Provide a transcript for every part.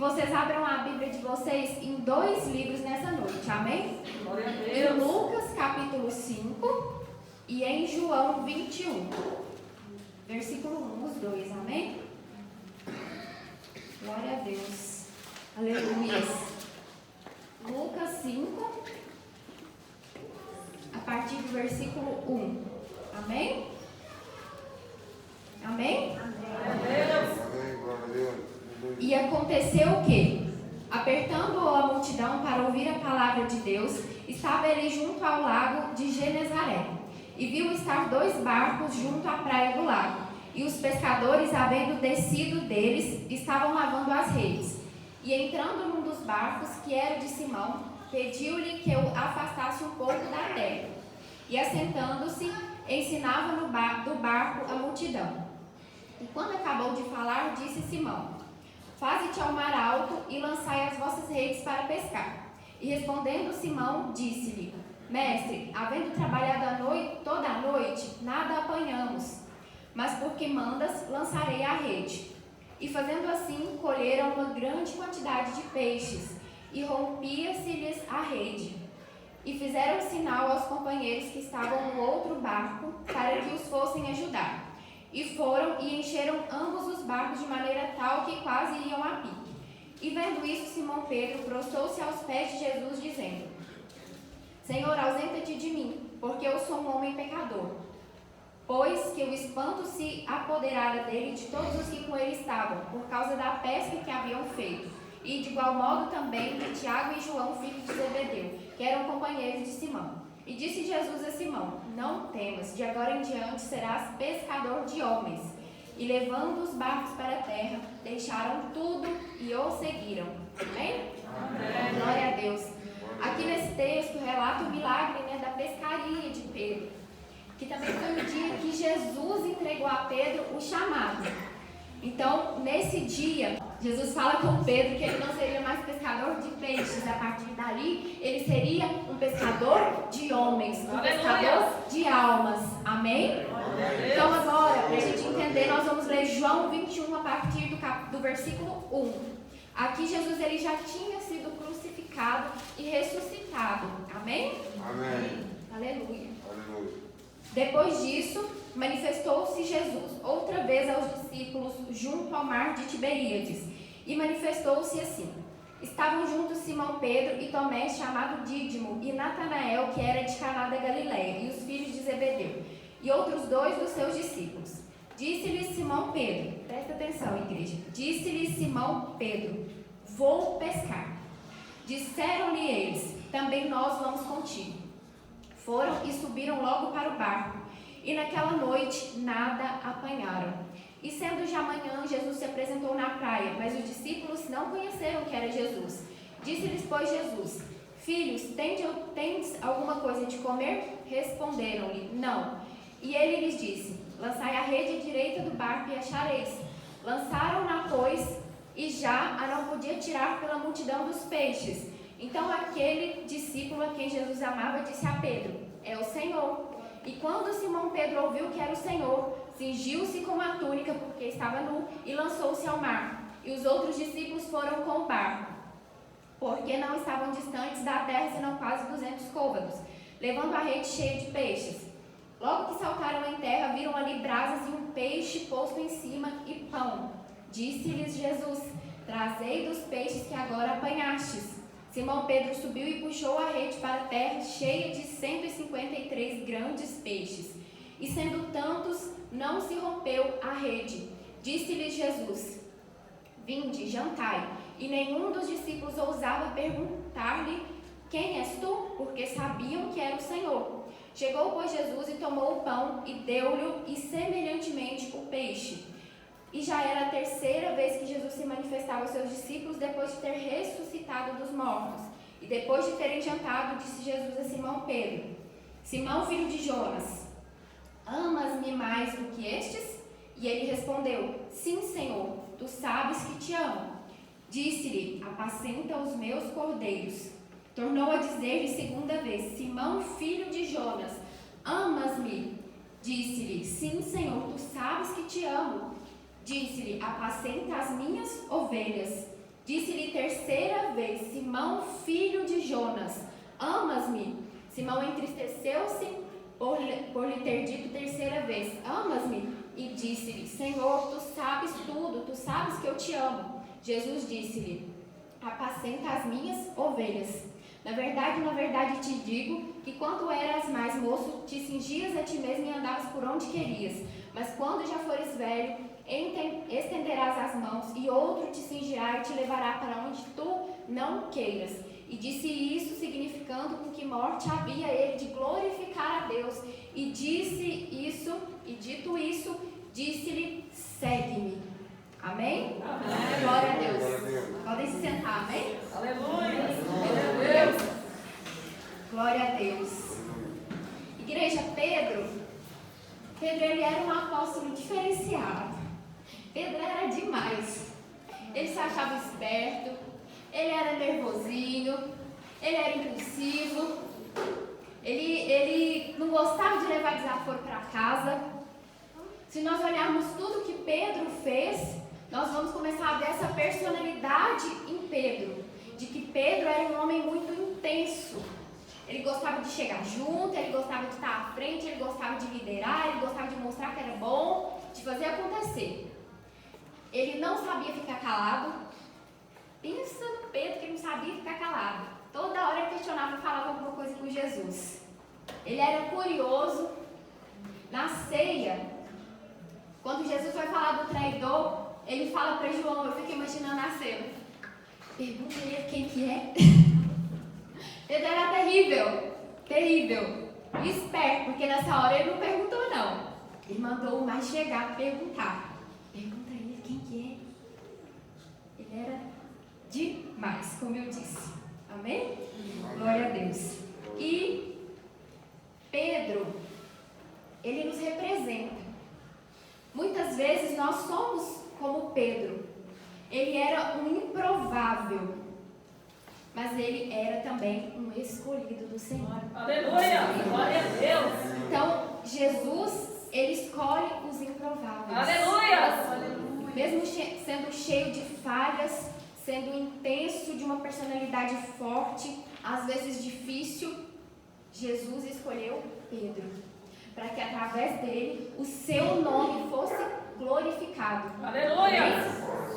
Vocês abram a Bíblia de vocês em 2 livros nessa noite, amém? Glória a Deus. Em Lucas capítulo 5 e em João 21, versículo 1, os dois, amém? Glória a Deus, aleluia. Lucas 5, a partir do versículo 1, amém? Amém? Glória a Deus. Amém, glória a Deus. E aconteceu o quê? Apertando a multidão para ouvir a palavra de Deus, estava ele junto ao lago de Genezaré. E viu estar 2 barcos junto à praia do lago. E os pescadores, havendo descido deles, estavam lavando as redes. E entrando num dos barcos, que era o de Simão, pediu-lhe que o afastasse um pouco da terra. E assentando-se, ensinava do barco a multidão. E quando acabou de falar, disse Simão: Faze-te ao mar alto e lançai as vossas redes para pescar. E respondendo Simão, disse-lhe: Mestre, havendo trabalhado toda a noite, nada apanhamos, mas porque mandas, lançarei a rede. E fazendo assim, colheram uma grande quantidade de peixes, e rompia-se-lhes a rede. E fizeram sinal aos companheiros que estavam no outro barco, para que os fossem ajudar. E foram e encheram ambos os barcos de maneira tal que quase iam a pique. E vendo isso, Simão Pedro prostrou-se aos pés de Jesus, dizendo: Senhor, ausenta-te de mim, porque eu sou um homem pecador. Pois que o espanto se apoderara dele e de todos os que com ele estavam, por causa da pesca que haviam feito. E de igual modo também de Tiago e João, filho de Zebedeu, que eram companheiros de Simão. E disse Jesus a Simão: Não temas, de agora em diante serás pescador de homens. E levando os barcos para a terra, deixaram tudo e o seguiram. Amém? Amém. Glória a Deus. Aqui nesse texto relata o milagre, da pescaria de Pedro, que também foi o dia que Jesus entregou a Pedro o chamado. Então, nesse dia, Jesus fala com Pedro que ele não seria mais pescador de peixes. A partir dali, ele seria um pescador de homens, um pescador de almas. Amém? Então, agora, para a gente entender, nós vamos ler João 21 a partir do versículo 1. Aqui, Jesus ele já tinha sido crucificado e ressuscitado. Amém? Amém. Aleluia. Aleluia. Depois disso, manifestou-se Jesus outra vez aos discípulos junto ao mar de Tiberíades, e manifestou-se assim. Estavam juntos Simão Pedro e Tomé, chamado Dídimo, e Natanael, que era de Caná da Galileia, e os filhos de Zebedeu, e outros 2 dos seus discípulos. Disse-lhe Simão Pedro, presta atenção, igreja, disse-lhe Simão Pedro: Vou pescar. Disseram-lhe eles: Também nós vamos contigo. Foram e subiram logo para o barco, e naquela noite nada apanharam. E sendo já manhã, Jesus se apresentou na praia, mas os discípulos não conheceram que era Jesus. Disse-lhes, pois, Jesus: Filhos, tendes alguma coisa de comer? Responderam-lhe: Não. E ele lhes disse: Lançai a rede à direita do barco e achareis. Lançaram-na, pois, e já a não podia tirar pela multidão dos peixes. Então aquele discípulo a quem Jesus amava disse a Pedro: É o Senhor. E quando Simão Pedro ouviu que era o Senhor, cingiu-se com a túnica, porque estava nu, e lançou-se ao mar. E os outros discípulos foram com o barco, porque não estavam distantes da terra, senão quase 200 côvados, levando a rede cheia de peixes. Logo que saltaram em terra, viram ali brasas e um peixe posto em cima e pão. Disse-lhes Jesus: Trazei dos peixes que agora apanhastes. Simão Pedro subiu e puxou a rede para a terra, cheia de 153 grandes peixes. E sendo tantos, não se rompeu a rede. Disse-lhes Jesus: Vinde, jantai. E nenhum dos discípulos ousava perguntar-lhe: Quem és tu? Porque sabiam que era o Senhor. Chegou, pois, Jesus e tomou o pão e deu-lhe, e semelhantemente o peixe. E já era a 3ª vez que Jesus se manifestava aos seus discípulos depois de ter ressuscitado dos mortos. E depois de terem jantado, disse Jesus a Simão Pedro: Simão, filho de Jonas, amas-me mais do que estes? E ele respondeu: Sim, Senhor, tu sabes que te amo. Disse-lhe: Apacenta os meus cordeiros. Tornou a dizer-lhe 2ª vez: Simão, filho de Jonas, amas-me? Disse-lhe: Sim, Senhor, tu sabes que te amo. Disse-lhe: Apacenta as minhas ovelhas. Disse-lhe terceira vez: Simão, filho de Jonas, amas-me? Simão entristeceu-se por lhe ter dito terceira vez: Amas-me? E disse-lhe: Senhor, tu sabes tudo, tu sabes que eu te amo. Jesus disse-lhe: Apacenta as minhas ovelhas. Na verdade te digo que quando eras mais moço, te cingias a ti mesmo e andavas por onde querias. Mas quando já fores velho, estenderás as mãos e outro te cingirá e te levará para onde tu não queiras. E disse isso, significando com que morte havia ele de glorificar a Deus. E dito isso, disse-lhe: segue-me. Amém? Amém. Glória a Deus. Podem se sentar, amém? Aleluia. Glória a Deus. Glória a Deus. Igreja, Pedro, ele era um apóstolo diferenciado. Pedro era demais. Ele se achava esperto, ele era nervosinho, ele era impulsivo, ele não gostava de levar desaforo para casa. Se nós olharmos tudo que Pedro fez, nós vamos começar a ver essa personalidade em Pedro, de que Pedro era um homem muito intenso. Ele gostava de chegar junto, ele gostava de estar à frente, ele gostava de liderar, ele gostava de mostrar que era bom, de fazer acontecer. Ele não sabia ficar calado. Pensa no Pedro que não sabia ficar calado. Toda hora ele questionava e falava alguma coisa com Jesus. Ele era curioso. Na ceia, quando Jesus vai falar do traidor, ele fala para João, eu fico imaginando a cena. Pergunta ele quem que é. Pedro era terrível, terrível. E esperto, porque nessa hora ele não perguntou não. Ele mandou o mais chegar perguntar. Pergunta ele quem que é. Ele era demais, como eu disse. Amém? Glória a Deus. E Pedro, ele nos representa. Muitas vezes nós somos como Pedro. Ele era um improvável, mas ele era também um escolhido do Senhor. Aleluia! Glória a Deus! Então, Jesus, ele escolhe os improváveis. Aleluia! Mesmo sendo cheio de falhas, sendo intenso, de uma personalidade forte, às vezes difícil, Jesus escolheu Pedro, para que através dele o seu nome fosse glorificado. Aleluia!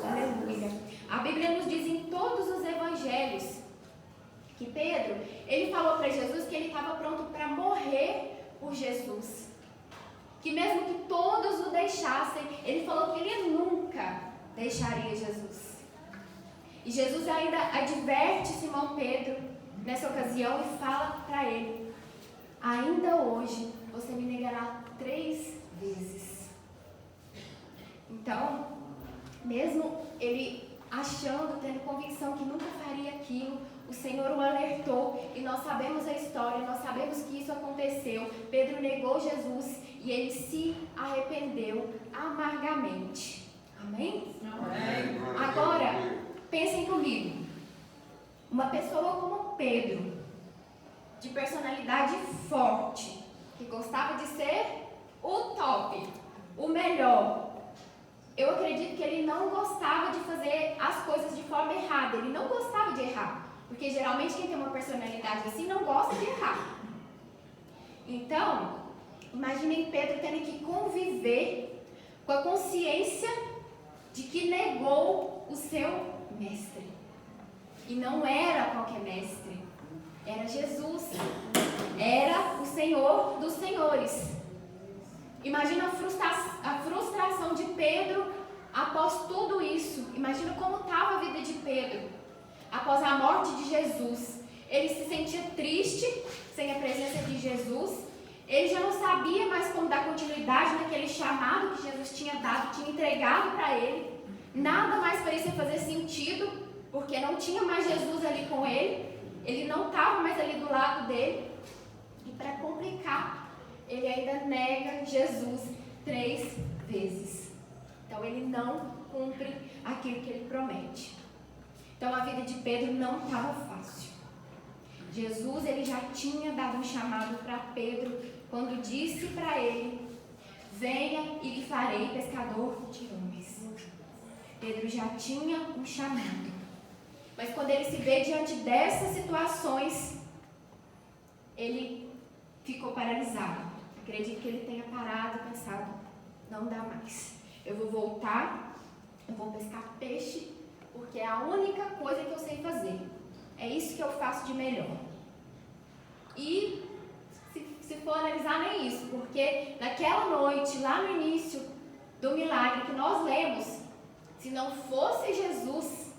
Aleluia! A Bíblia nos diz em todos os evangelhos que Pedro, ele falou para Jesus que ele estava pronto para morrer por Jesus. Que mesmo que todos o deixassem, ele falou que ele nunca deixaria Jesus. E Jesus ainda adverte Simão Pedro nessa ocasião e fala para ele: ainda hoje você me negará 3 vezes. Então, mesmo ele achando, tendo convicção que nunca faria aquilo, o Senhor o alertou e nós sabemos a história, nós sabemos que isso aconteceu. Pedro negou Jesus e ele se arrependeu amargamente. Amém? Amém. Agora, pensem comigo. Uma pessoa como Pedro, de personalidade forte, que gostava de ser o top, o melhor. Eu acredito que ele não gostava de fazer as coisas de forma errada. Ele não gostava de errar. Porque geralmente quem tem uma personalidade assim não gosta de errar. Então, imaginem Pedro tendo que conviver com a consciência de que negou o seu mestre. E não era qualquer mestre. Era Jesus. Era o Senhor dos senhores. Imagina a frustração de Pedro após tudo isso. Imagina como estava a vida de Pedro após a morte de Jesus. Ele se sentia triste sem a presença de Jesus. Ele já não sabia mais como dar continuidade naquele chamado que Jesus tinha dado, tinha entregado para ele. Nada mais parecia fazer sentido, porque não tinha mais Jesus ali com ele. Ele não estava mais ali do lado dele. E para complicar, ele ainda nega Jesus 3 vezes. Então ele não cumpre aquilo que ele promete. Então a vida de Pedro não estava fácil. Jesus, ele já tinha dado um chamado para Pedro quando disse para ele: venha e lhe farei pescador de homens. Pedro já tinha um chamado. quando ele se vê diante dessas situações, ele ficou paralisado. Acredito que ele tenha parado e pensado, não dá mais. Eu vou voltar, eu vou pescar peixe, porque é a única coisa que eu sei fazer. É isso que eu faço de melhor. E se for analisar, nem isso, porque naquela noite, lá no início do milagre que nós lemos, se não fosse Jesus,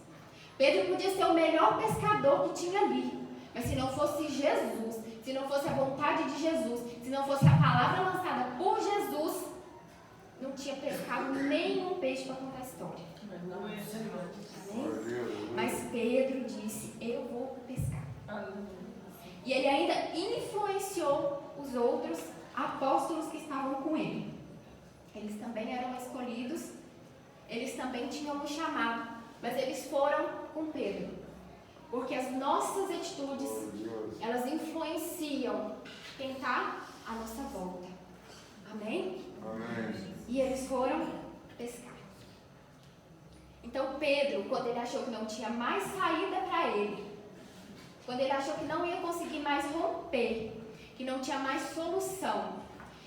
Pedro podia ser o melhor pescador que tinha ali, mas se não fosse Jesus, se não fosse a vontade de Jesus, se não fosse a palavra lançada por Jesus, não tinha pescado nenhum peixe para contar a história. Amém? Mas Pedro disse, eu vou pescar. E ele ainda influenciou os outros apóstolos que estavam com ele. Eles também eram escolhidos, eles também tinham um chamado, mas eles foram com Pedro. Porque as nossas atitudes, elas influenciam quem está à nossa volta. Amém? Amém. E eles foram pescar. Então Pedro, quando ele achou que não tinha mais saída para ele, quando ele achou que não ia conseguir mais romper, que não tinha mais solução,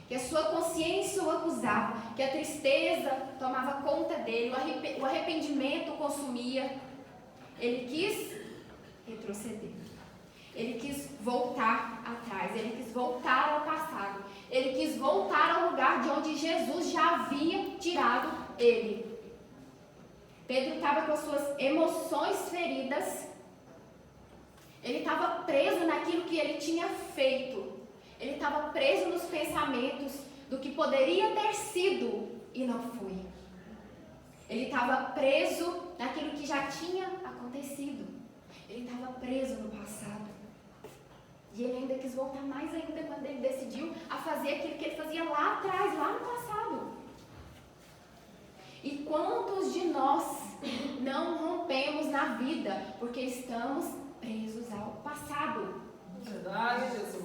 que a sua consciência o acusava, que a tristeza tomava conta dele, o arrependimento o consumia, ele quis retroceder. Ele quis voltar atrás, ele quis voltar ao passado, ele quis voltar ao lugar de onde Jesus já havia tirado ele. Pedro estava com as suas emoções feridas, ele estava preso naquilo que ele tinha feito, ele estava preso nos pensamentos do que poderia ter sido e não foi. Ele estava preso naquilo que já tinha acontecido, ele estava preso no passado. E ele ainda quis voltar mais ainda quando ele decidiu a fazer aquilo que ele fazia lá atrás, lá no passado. E quantos de nós não rompemos na vida porque estamos presos ao passado? Verdade, Jesus.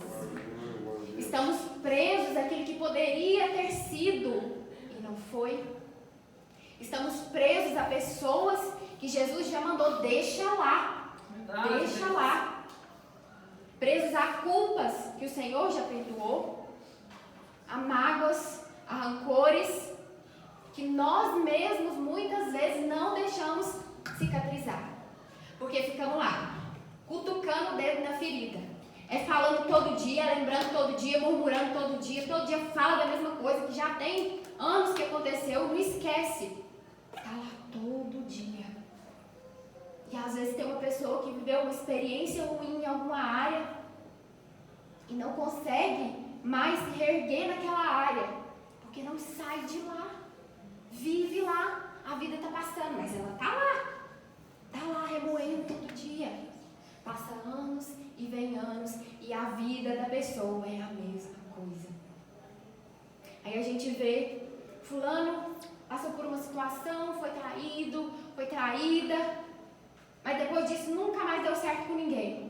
Estamos presos àquilo que poderia ter sido e não foi. Estamos presos a pessoas que Jesus já mandou, deixa lá, Verdade, deixa Jesus. lá. Presos a culpas que o Senhor já perdoou, a mágoas, a rancores, que nós mesmos muitas vezes não deixamos cicatrizar. Porque ficamos lá, cutucando o dedo na ferida. É falando todo dia, lembrando todo dia, murmurando todo dia fala da mesma coisa que já tem anos que aconteceu, não esquece. Está lá todo dia. E às vezes tem uma pessoa que viveu uma experiência ruim em alguma área e não consegue mais se reerguer naquela área, porque não sai de lá, vive lá, a vida está passando, mas ela está lá remoendo todo dia. Passa anos e vem anos e a vida da pessoa é a mesma coisa. Aí a gente vê, fulano passou por uma situação, foi traído, foi traída, mas depois disso nunca mais deu certo com ninguém.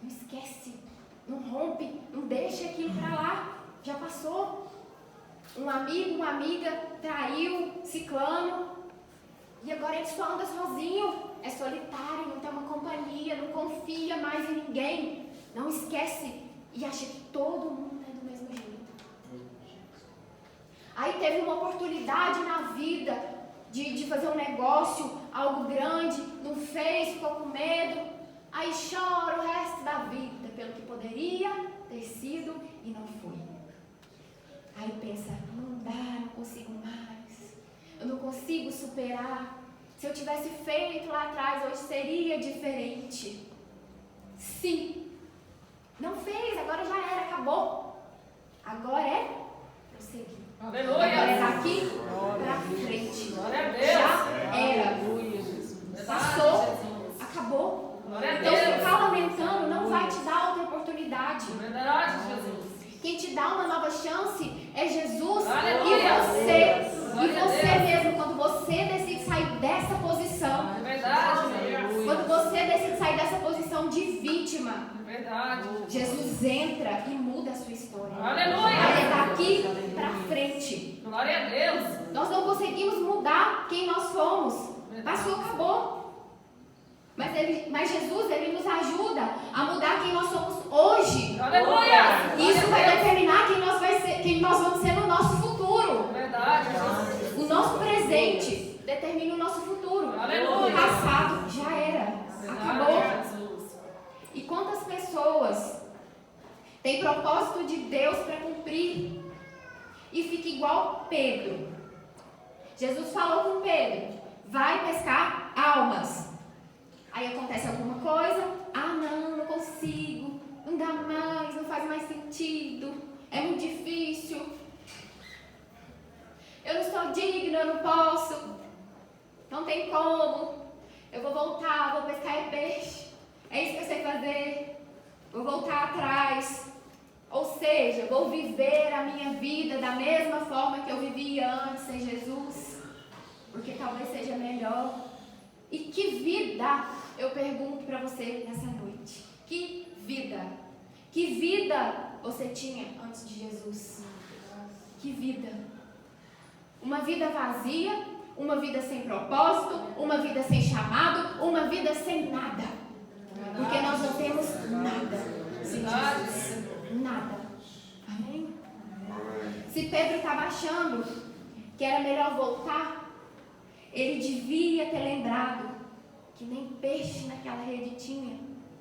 Não esquece, não rompe, não deixa aquilo pra lá, já passou. Um amigo, uma amiga traiu ciclano e agora ele só anda sozinho, é solitário, não tem uma companhia, não confia mais em ninguém, não esquece e acha que todo mundo é do mesmo jeito. Aí teve uma oportunidade na vida de fazer um negócio, algo grande, não fez, ficou com medo, aí chora o resto da vida pelo que poderia ter sido e não foi. Aí pensa, não dá, não consigo mais, eu não consigo superar, se eu tivesse feito lá atrás hoje seria diferente. Sim, não fez, agora já era, acabou, agora é prosseguir. Aleluia. Agora é daqui pra frente. Glória a Deus. Já era. Aleluia, Jesus. Passou. Verdade, Jesus. Acabou. Glória a Então Deus. ficar lamentando não vai te dar outra oportunidade. Verdade, Jesus. Quem te dá uma nova chance é Jesus. Aleluia. E Glória a você Deus. mesmo, quando você decide sair dessa posição. É verdade, Jesus. Quando você decide sair dessa posição de vítima, É verdade. Jesus entra e muda a sua história. Aleluia. Aí é daqui pra frente. Glória a Deus. Nós não conseguimos mudar quem nós fomos. Passou, acabou. Mas Mas Jesus, ele nos ajuda a mudar quem nós somos hoje. Aleluia! Isso vai determinar quem nós vamos ser no nosso futuro. Verdade. O nosso presente determina o nosso futuro. Aleluia. O passado já era. Acabou. Jesus. E quantas pessoas têm propósito de Deus para cumprir e fica igual Pedro. Jesus falou com Pedro: vai pescar almas. Aí acontece alguma coisa: ah, não consigo, não dá mais, não faz mais sentido, é muito difícil, eu não sou digna, eu não posso, não tem como, eu vou voltar, vou pescar peixe, é isso que eu sei fazer, vou voltar atrás. Ou seja, vou viver a minha vida da mesma forma que eu vivia antes sem Jesus, porque talvez seja melhor. E que vida, eu pergunto para você nessa noite, que vida? Que vida você tinha antes de Jesus? Que vida? Uma vida vazia, uma vida sem propósito, uma vida sem chamado, uma vida sem nada. Porque nós não temos nada sem Jesus. Nada. Amém? Se Pedro estava achando que era melhor voltar, ele devia ter lembrado que nem peixe naquela rede tinha.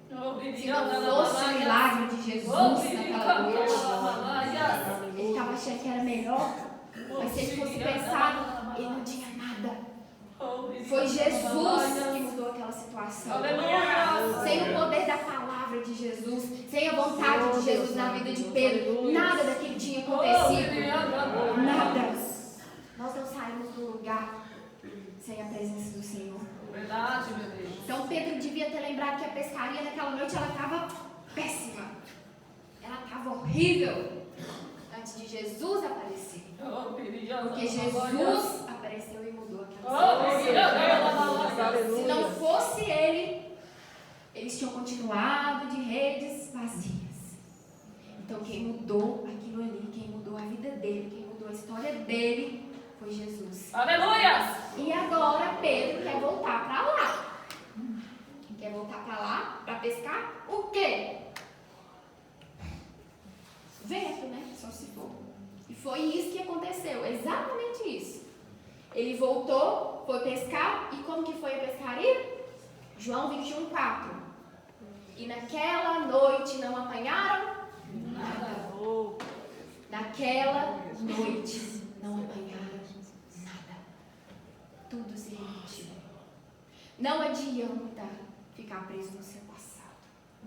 Se não fosse o milagre de Jesus naquela noite, ele estava achando que era melhor. Mas se ele fosse pensar, ele não tinha nada. Foi Jesus que mudou aquela situação. Sem o poder da palavra de Jesus, sem a vontade de Jesus na vida de Pedro, nada daquilo tinha acontecido. Nada. Nós não saímos do lugar sem a presença do Senhor. Verdade, meu Deus. Então Pedro devia ter lembrado que a pescaria naquela noite ela estava péssima. Ela estava horrível. Antes de Jesus aparecer. Porque Jesus apareceu e mudou aquela situação. Se não fosse ele, eles tinham continuado de redes vazias. Então quem mudou aquilo ali, quem mudou a vida dele, quem mudou a história dele, foi Jesus. Aleluia! E agora Pedro quer voltar para lá. Quer voltar para lá para pescar o quê? Vento, né? Só se for. E foi isso que aconteceu, exatamente isso. Ele voltou, foi pescar, e como que foi a pescaria? João 21:4. E naquela noite não apanharam nada. Naquela noite não apanharam nada. Tudo se repetiu. Não adianta ficar preso no seu passado.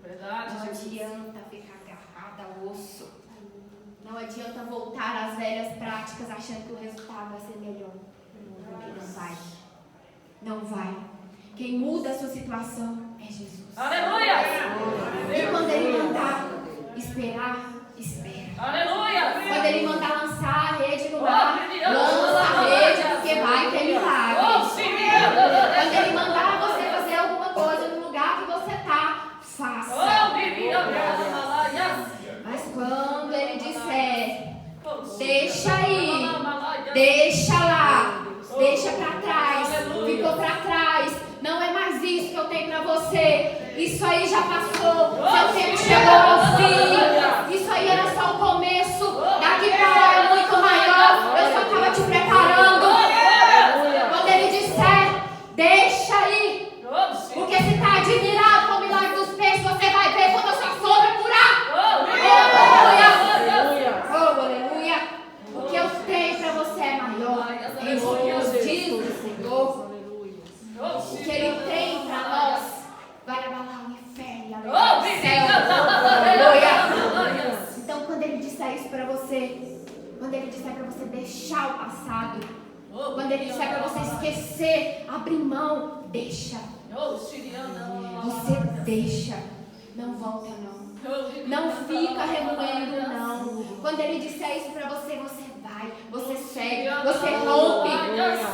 Verdade, Não adianta ficar agarrado ao osso. Não adianta voltar às velhas práticas achando que o resultado vai ser melhor. Porque não vai. Não vai. Quem muda a sua situação é Jesus. Aleluia! E quando Ele mandar esperar, espera. Aleluia! Quando Ele mandar lançar a rede no mar, lança a rede, porque vai ter milagre. Quando Ele mandar você fazer alguma coisa no lugar que você está, faça. Mas quando Ele disser, deixa aí, deixa lá, deixa pra trás, ficou pra trás, não é mais isso que eu tenho pra você, isso aí já passou, seu tempo chegou ao fim, isso aí era só o começo, daqui pra lá é muito maior, eu só estava te preparando. Quando Ele disser, deixa aí, porque se está admirado com o milagre dos peixes, você vai ver quando a sua sombra curar. Oh, aleluia! O que eu tenho para você é maior. É isso que Deus diz do Senhor. O que Ele tem para nós vai abalar o inferno e alegrar o céu. Aleluia! Então, quando Ele disser isso para você, quando Ele disser para você deixar o passado, quando Ele disser para você esquecer, abrir mão, deixa. Você deixa. Não volta, não. Não fica remoendo, não. Quando Ele disser isso para você, você vai, você segue, você rompe,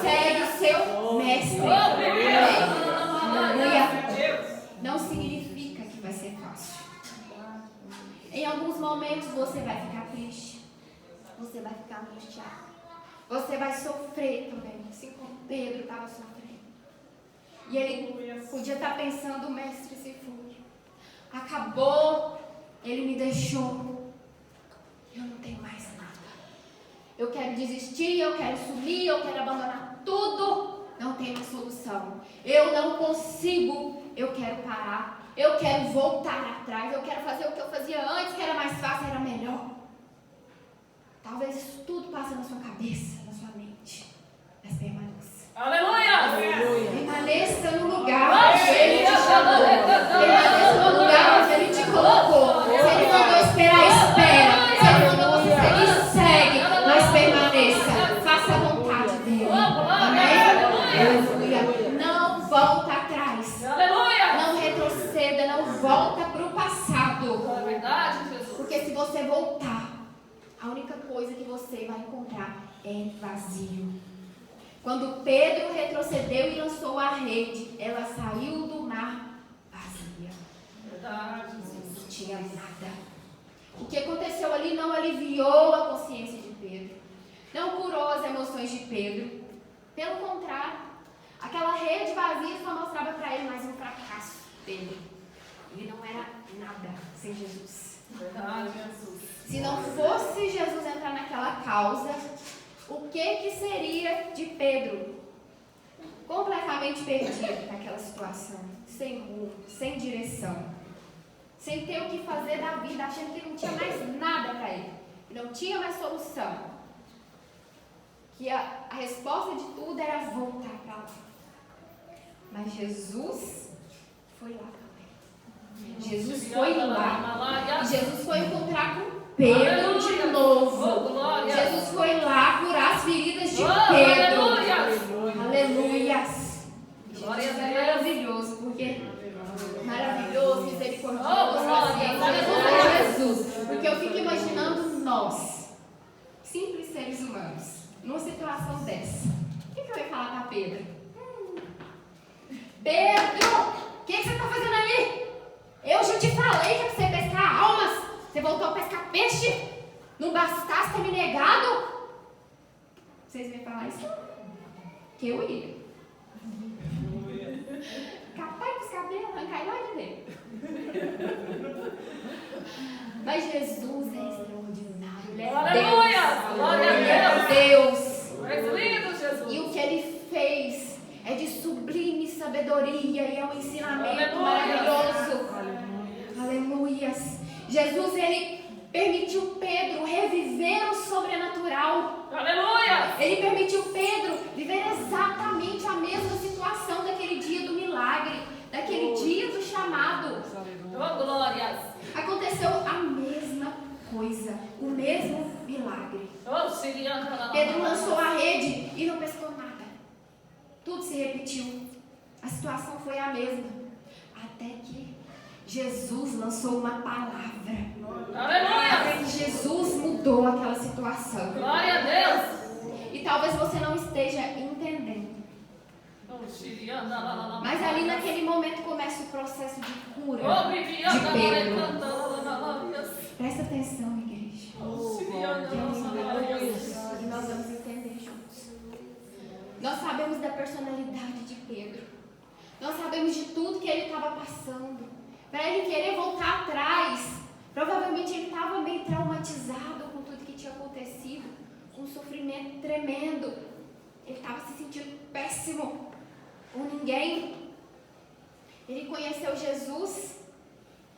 segue o seu mestre. Aleluia. Não significa que vai ser fácil. Em alguns momentos você vai ficar triste, você vai ficar angustiado, você vai sofrer também, assim como Pedro estava sofrendo. E ele podia estar pensando, o mestre se foi. Acabou, ele me deixou. Eu não tenho mais nada. Eu quero desistir, eu quero sumir, eu quero abandonar tudo. Não tem mais solução. Eu não consigo, eu quero parar. Eu quero voltar atrás, eu quero fazer o que eu fazia antes, que era mais fácil, era melhor. Talvez isso tudo passe na sua cabeça, na sua mente. Mas permaneça. Aleluia! Permaneça no lugar onde Ele te chamou. Permaneça no lugar onde Ele te colocou. Se Ele mandou esperar, espera. Se Ele mandou você seguir, segue. Mas permaneça. Faça a vontade dEle. Amém? Aleluia. Não volta atrás. Aleluia! Não retroceda, não volta para o passado. É verdade, Jesus. Porque se você voltar, a única coisa que você vai encontrar é vazio. Quando Pedro retrocedeu e lançou a rede, ela saiu do mar vazia. Verdade, Jesus. Não tinha nada. O que aconteceu ali não aliviou a consciência de Pedro. Não curou as emoções de Pedro. Pelo contrário, aquela rede vazia só mostrava para ele mais um fracasso dele. Ele não era nada sem Jesus. Verdade, Jesus. Se não fosse Jesus entrar naquela causa, o que seria de Pedro? Completamente perdido naquela situação, sem rumo, sem direção, sem ter o que fazer da vida, achando que não tinha mais nada para ele, que não tinha mais solução, que a resposta de tudo era voltar para lá. Mas Jesus foi lá também. Jesus foi lá. E Jesus foi encontrar com Pedro de novo. Jesus foi lá curar as feridas de Pedro. Aleluias. Jesus é maravilhoso, porque maravilhoso, misericordioso, paciente. É Jesus. Porque eu fico imaginando nós, simples seres humanos, numa situação dessa. O que eu ia falar para Pedro? Pedro, o que você está fazendo aí? Eu já te falei que é para você pescar almas. Você voltou a pescar peixe? Não bastasse ter me negado? Vocês vão falar isso? Que eu ia. Capaz dos cabelos, arrancar lá de dentro. Mas Jesus é extraordinário. Ele é Aleluia! Glória a Deus. És lindo, Jesus. E o que Ele fez é de sublime sabedoria e é um ensinamento maravilhoso. Aleluias. Jesus, Ele permitiu Pedro reviver o sobrenatural. Aleluia! Ele permitiu Pedro viver exatamente a mesma situação daquele dia do milagre, daquele dia do chamado. Oh, glórias! Aconteceu a mesma coisa, o mesmo milagre. Oh, Pedro lançou a rede e não pescou nada. Tudo se repetiu. A situação foi a mesma. Até que Jesus lançou uma palavra. Aleluia! Até que Jesus mudou aquela situação. Glória a Deus! E talvez você não esteja entendendo. Mas ali naquele momento começa o processo de cura de Pedro. Presta atenção, igreja. E nós vamos entender juntos. Nós sabemos da personalidade de Pedro. Nós sabemos de tudo que ele estava passando. Para ele querer voltar atrás, provavelmente ele estava meio traumatizado com tudo que tinha acontecido, com um sofrimento tremendo. Ele estava se sentindo péssimo, com ninguém. Ele conheceu Jesus,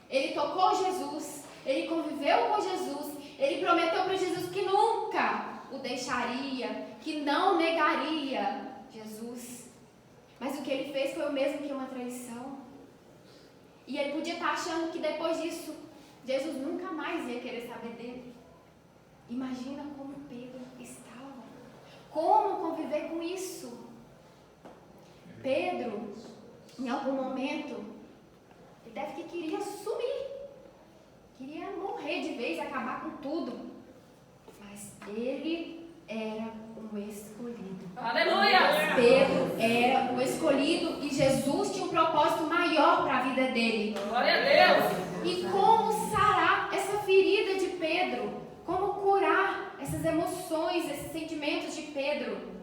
ele tocou Jesus, ele conviveu com Jesus, ele prometeu para Jesus que nunca o deixaria, que não negaria Jesus. Mas o que ele fez foi o mesmo que uma traição. E ele podia estar achando que depois disso, Jesus nunca mais ia querer saber dele. Imagina como Pedro estava. Como conviver com isso? Pedro, em algum momento, ele deve que queria sumir. Queria morrer de vez, acabar com tudo. Mas ele era um escolhido. Aleluia! Pedro era o escolhido e Jesus tinha um propósito maior para a vida dele. Glória a Deus! E como sarar essa ferida de Pedro? Como curar essas emoções, esses sentimentos de Pedro?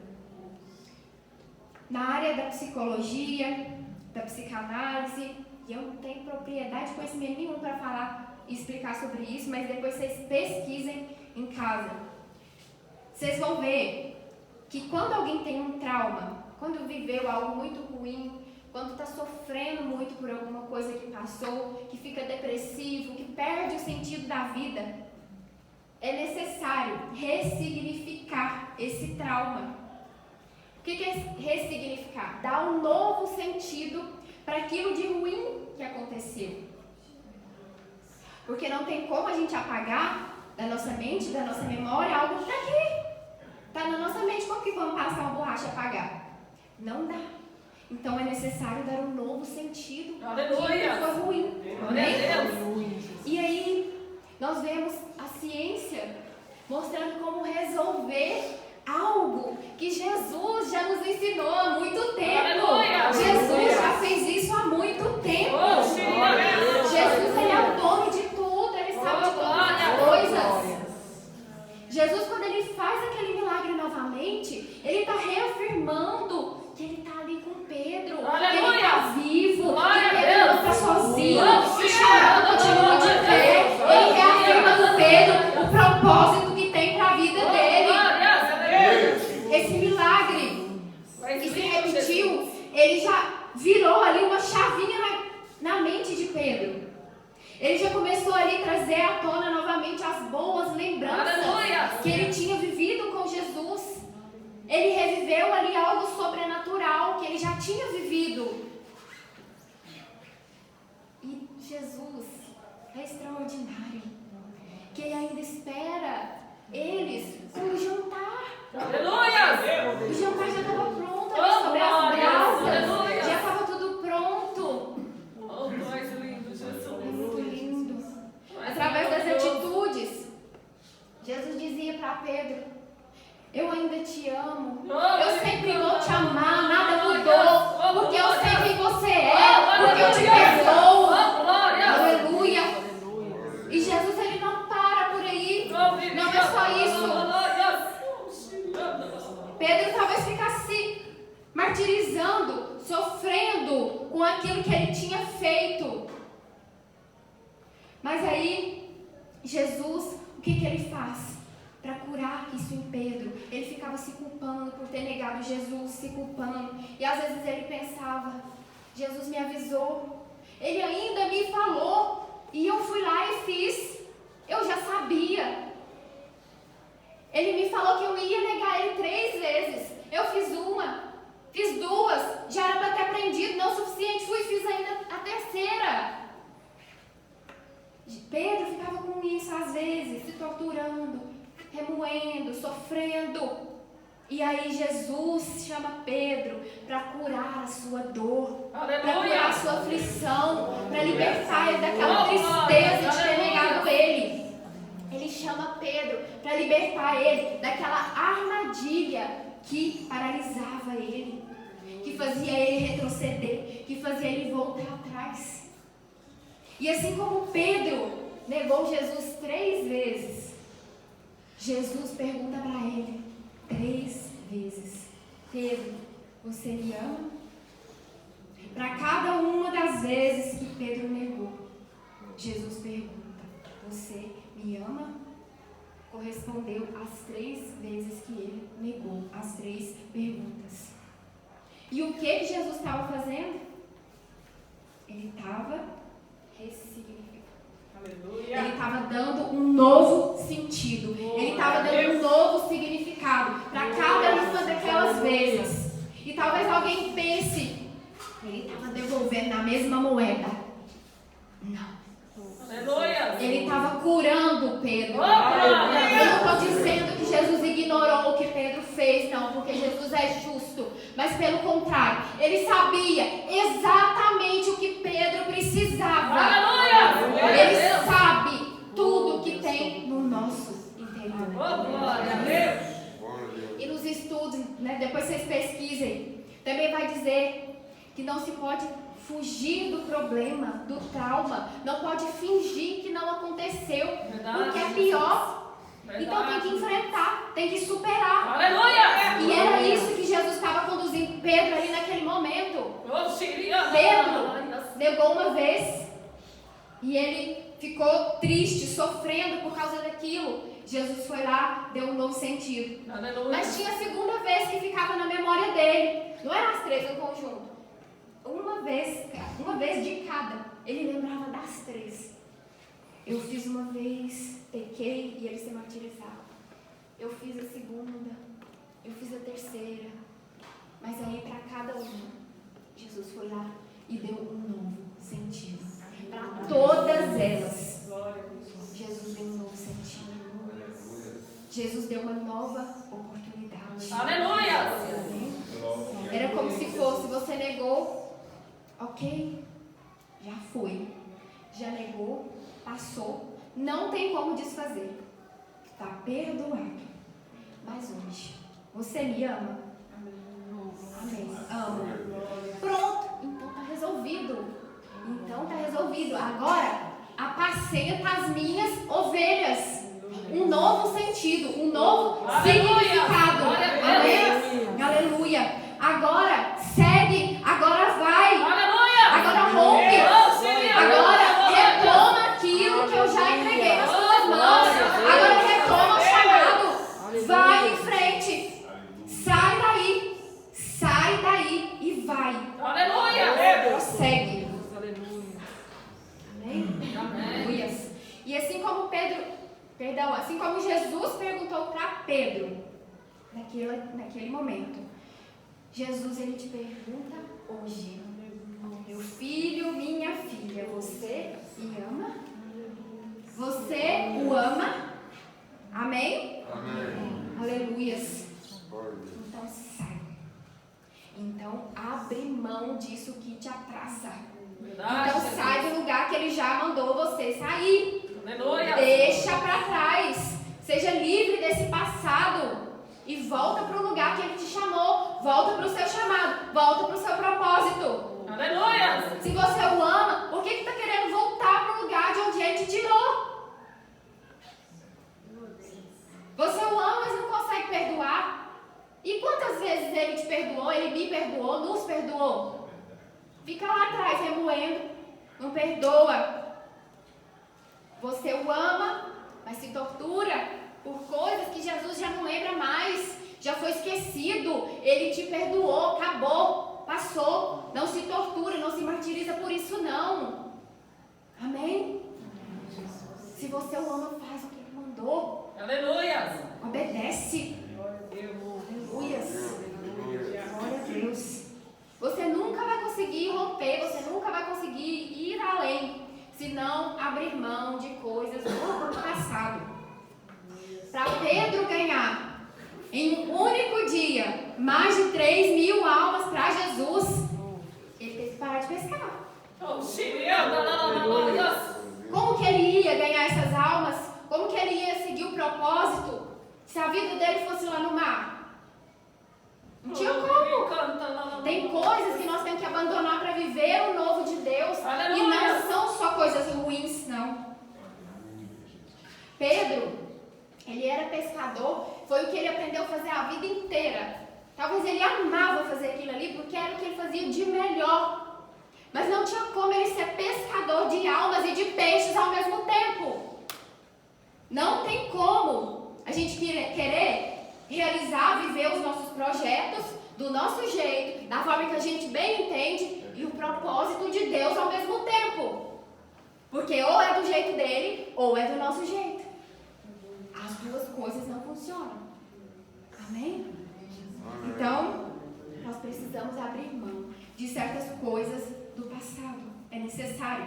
na área da psicologia, da psicanálise, e eu não tenho propriedade, conhecimento nenhum para falar e explicar sobre isso, mas depois vocês pesquisem em casa. Vocês vão ver que quando alguém tem um trauma, quando viveu algo muito ruim, quando está sofrendo muito por alguma coisa que passou, que fica depressivo, que perde o sentido da vida, é necessário ressignificar esse trauma. O que é ressignificar? Dar um novo sentido para aquilo de ruim que aconteceu. Porque não tem como a gente apagar da nossa mente, da nossa memória, algo que está aqui. Está na nossa mente. Como que vamos passar uma borracha e apagar? Não dá. Então é necessário dar um novo sentido àquilo que foi ruim. E aí nós vemos a ciência mostrando como resolver algo que Jesus já nos ensinou há muito tempo. Aleluia. Jesus já fez isso há muito tempo. Jesus, ele é o dono de tudo, ele sabe de todas as coisas. Jesus, quando ele faz aquele milagre novamente, ele está reafirmando que ele está ali com Pedro, que ele está vivo, que Pedro não está sozinho, que chorando continua de pé. Ele reafirma no Pedro o propósito que tem para a vida dele. Esse milagre que se repetiu, ele já virou ali uma chavinha na mente de Pedro. Ele já começou ali a trazer à tona novamente as boas lembranças que ele tinha vivido com Jesus. Ele reviveu ali algo sobrenatural que ele já tinha vivido. E Jesus é extraordinário, que ele ainda espera eles com o jantar. Aleluia! O jantar já estava pronto ali sobre as brasas. Já estava tudo pronto. Oh, mais lindo, Jesus. Muito lindo. Através das atitudes, Jesus dizia para Pedro: eu ainda te amo. Eu sempre vou te amar. Nada mudou. Porque eu sei quem você é. Porque eu te perdoo. Aleluia. E Jesus, ele não para por aí. Não é só isso. Pedro talvez ficasse martirizando, sofrendo com aquilo que ele tinha feito. Mas aí, Jesus, o que ele faz para curar isso em Pedro? Ele ficava se culpando por ter negado Jesus, se culpando. E às vezes ele pensava: Jesus me avisou, ele ainda me falou, e eu fui lá e fiz. Eu já sabia. Ele me falou que eu ia negar ele 3 vezes. Eu fiz uma, fiz 2, já era para ter aprendido, não o suficiente, fui e fiz ainda a 3ª. Pedro ficava com isso às vezes, se torturando, remoendo, sofrendo. E aí Jesus chama Pedro para curar a sua dor, para curar a sua aflição, para libertar ele daquela tristeza de ter negado ele. Ele chama Pedro para libertar ele daquela armadilha que paralisava ele, que fazia ele retroceder, que fazia ele voltar atrás. E assim como Pedro negou Jesus 3 vezes, Jesus pergunta para ele 3 vezes: Pedro, você me ama? Para cada uma das vezes que Pedro negou, Jesus pergunta: você me ama? Correspondeu às 3 vezes que ele negou, as 3 perguntas. E o que Jesus estava fazendo? Ele estava ressignificando. Ele estava dando um novo sentido. Ele estava dando um novo significado para cada uma daquelas vezes. E talvez alguém pense: ele estava devolvendo na mesma moeda. Não. Ele estava curando Pedro. Eu não estou dizendo que Jesus ignorou o que Pedro fez, não, porque Jesus é justo. Mas pelo contrário, ele sabia exatamente o que Pedro precisava. Ele sabe tudo que tem no nosso interior. E nos estudos, né, depois vocês pesquisem, também vai dizer que não se pode fugir do problema, do trauma, não pode fingir que não aconteceu, porque é pior. Então tem que enfrentar, tem que superar. Aleluia! E era isso que Jesus estava conduzindo Pedro ali naquele momento, Oh, Síria. Pedro negou uma vez e ele ficou triste, sofrendo por causa daquilo. Jesus foi lá, deu um novo sentido. Aleluia. Mas tinha a segunda vez que ficava na memória dele. Não eram as três em conjunto. Uma vez de cada. Ele lembrava das três. Eu fiz uma vez, pequei e ele se martirizava. Eu fiz a segunda, eu fiz a terceira. Mas aí para cada uma, Jesus foi lá e deu um novo sentido. Para todas elas, Jesus deu um novo sentido. Jesus deu uma nova oportunidade. Aleluia. Era como se fosse, você negou, ok, já foi. Já negou, passou, não tem como desfazer. Está perdoado. Mas hoje, você me ama? Amém. Amo. Pronto, então está resolvido. Agora, apacenta as minhas ovelhas. Um novo sentido, um novo significado. Amém? Aleluia. Agora segue, agora vai. Agora rompe. Agora retoma aquilo que eu já entreguei nas suas mãos. Agora retoma o chamado. Vai em frente. Sai daí e vai. Prossegue. Amém? Aleluia. E assim como assim como Jesus perguntou para Pedro, naquele momento, Jesus ele te pergunta hoje: meu filho, minha filha, você me ama? Você o ama? Amém? Amém. Aleluias. Então sai. Então abre mão disso que te atrasa. Então sai do lugar que ele já mandou você sair. Deixa para trás. Seja livre desse passado e volta para o lugar que ele te chamou. Volta para o seu chamado. Volta para o seu propósito. Aleluia. Se você o ama, por que está querendo voltar para o lugar de onde ele te tirou? Você o ama, mas não consegue perdoar. E quantas vezes ele te perdoou, ele me perdoou, nos perdoou? Fica lá atrás remoendo, não perdoa. Você o ama, mas se tortura por coisas que Jesus já não lembra mais, já foi esquecido. Ele te perdoou, acabou, passou. Não se tortura, não se martiriza por isso não. Amém? Se você o ama, faz o que ele mandou. Aleluia. Obedece. Aleluias. Glória a Deus. Você nunca vai conseguir romper, você nunca vai conseguir ir além, se não abrir mão de coisas do passado. Para Pedro ganhar em um único dia mais de 3.000 almas para Jesus, ele teve que parar de pescar. Como que ele ia ganhar essas almas? Como que ele ia seguir o propósito se a vida dele fosse lá no mar? Não tinha como. Tem coisas que nós temos que abandonar para viver o novo de Deus. E não são só coisas ruins, não. Pedro, ele era pescador, foi o que ele aprendeu a fazer a vida inteira. Talvez ele amava fazer aquilo ali porque era o que ele fazia de melhor. Mas não tinha como ele ser pescador de almas e de peixes ao mesmo tempo. Não tem como a gente querer realizar, viver os nossos projetos do nosso jeito, da forma que a gente bem entende, e o propósito de Deus ao mesmo tempo. Porque ou é do jeito dele, ou é do nosso jeito. As duas coisas não funcionam. Amém? Então, nós precisamos abrir mão de certas coisas do passado. É necessário.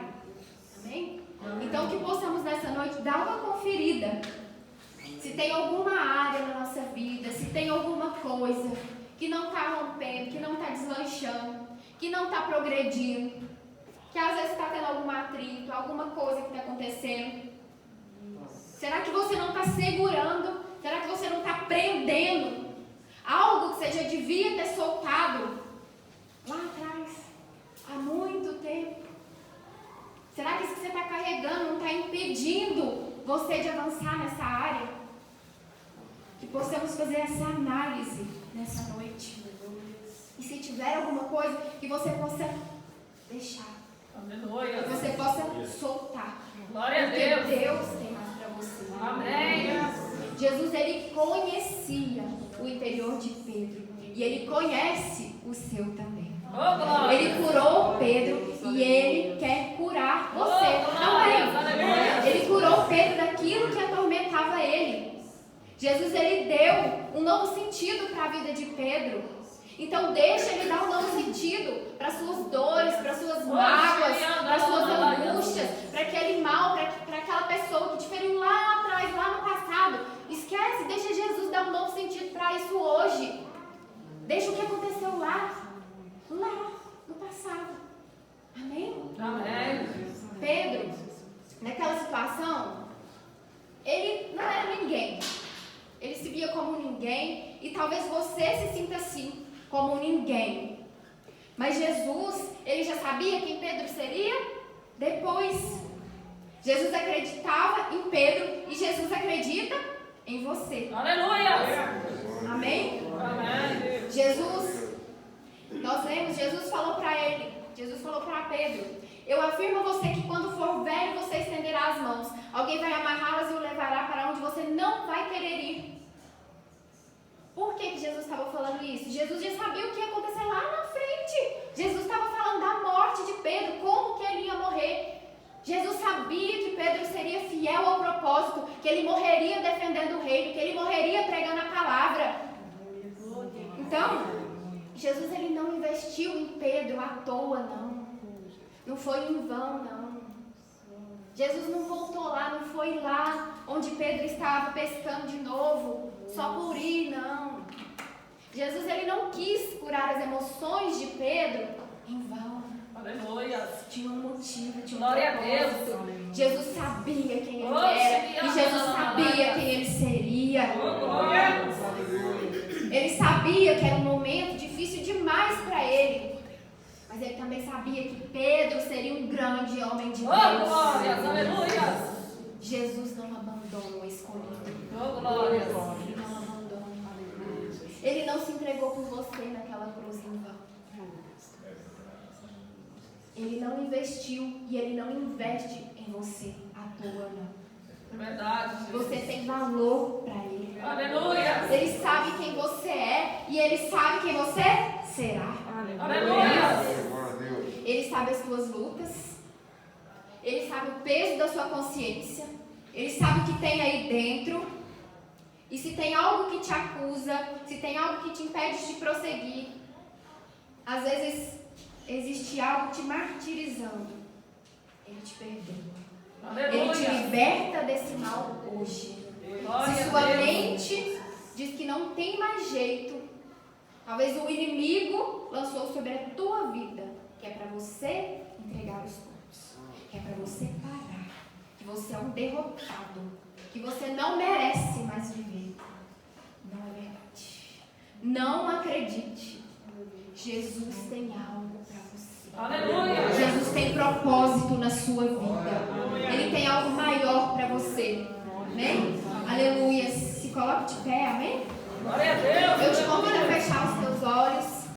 Amém? Então, que possamos nessa noite dar uma conferida. Se tem alguma área na nossa vida, se tem alguma coisa que não está rompendo, que não está deslanchando, que não está progredindo, que às vezes está tendo algum atrito, alguma coisa que está acontecendo. Será que você não está segurando? Será que você não está prendendo algo que você já devia ter soltado lá atrás, há muito tempo? Será que isso que você está carregando não está impedindo você de avançar nessa área? Que possamos fazer essa análise nessa noite. E se tiver alguma coisa, que você possa deixar. Aleluia. Que você possa soltar. Glória a Porque Deus. Deus tem mais para você. Amém. Jesus, ele conhecia o interior de Pedro. E ele conhece o seu também. Oh, glória. Ele curou Pedro e ele quer curar você. Oh, glória. Aleluia. Ele curou Pedro daquilo que atormentava ele. Jesus, ele deu um novo sentido para a vida de Pedro. Então deixa ele dar um novo sentido para suas dores, para suas mágoas, para suas angústias, para aquele mal, para aquela pessoa que te feriu lá atrás, lá no passado. Esquece, deixa Jesus dar um novo sentido para isso hoje. Deixa o que aconteceu lá no passado. Amém? Amém. Pedro, naquela situação, ele não era ninguém. Ele se via como ninguém e talvez você se sinta assim, como ninguém. Mas Jesus, ele já sabia quem Pedro seria depois. Jesus acreditava em Pedro e Jesus acredita em você. Aleluia. Amém? Amém. Jesus, nós lemos, Jesus falou para Pedro: eu afirmo a você que quando for velho você estenderá as mãos, alguém vai amarrá-las e o levará para onde você não vai querer ir. Por que Jesus estava falando isso? Jesus já sabia o que ia acontecer lá na frente. Jesus estava falando da morte de Pedro, como que ele ia morrer. Jesus sabia que Pedro seria fiel ao propósito, que ele morreria defendendo o reino, que ele morreria pregando a palavra. Então, Jesus, ele não investiu em Pedro à toa, não. Não foi em vão, não. Jesus não voltou lá, não foi lá onde Pedro estava pescando de novo, só por ir, não. Jesus, ele não quis curar as emoções de Pedro em vão. Aleluia. Tinha um motivo, tinha um Glória a propósito. Deus. Jesus sabia quem ele Oh, era e Jesus sabia quem ele seria. Oh, glória. Ele sabia que era um momento difícil demais para ele. Mas ele também sabia que Pedro seria um grande homem de Oh, Deus. glórias. Aleluia. Jesus não abandona o escolhido. Oh, glórias. Ele não abandona. Ele não se entregou por você naquela cruz em vão. Ele não investiu e ele não investe em você à toa, não. É verdade. Você tem valor para ele. Aleluia. Ele sabe quem você é e ele sabe quem você será. Aleluia. Glória a Deus. Ele sabe as suas lutas. Ele sabe o peso da sua consciência. Ele sabe o que tem aí dentro. E se tem algo que te acusa, se tem algo que te impede de prosseguir, às vezes existe algo te martirizando. Ele te perdoa. Ele te Aleluia. liberta desse mal hoje. Glória Se a sua Deus. mente diz que não tem mais jeito, talvez o inimigo lançou sobre a tua vida, que é para você entregar os pontos, que é para você parar, que você é um derrotado, que você não merece mais viver. Não é verdade. Não acredite. Jesus tem algo para você. Aleluia. Jesus tem propósito na sua vida. Ele tem algo maior para você. Amém? Aleluia. Se coloque de pé, amém? Glória a Deus. Eu te convido a fechar os teus olhos.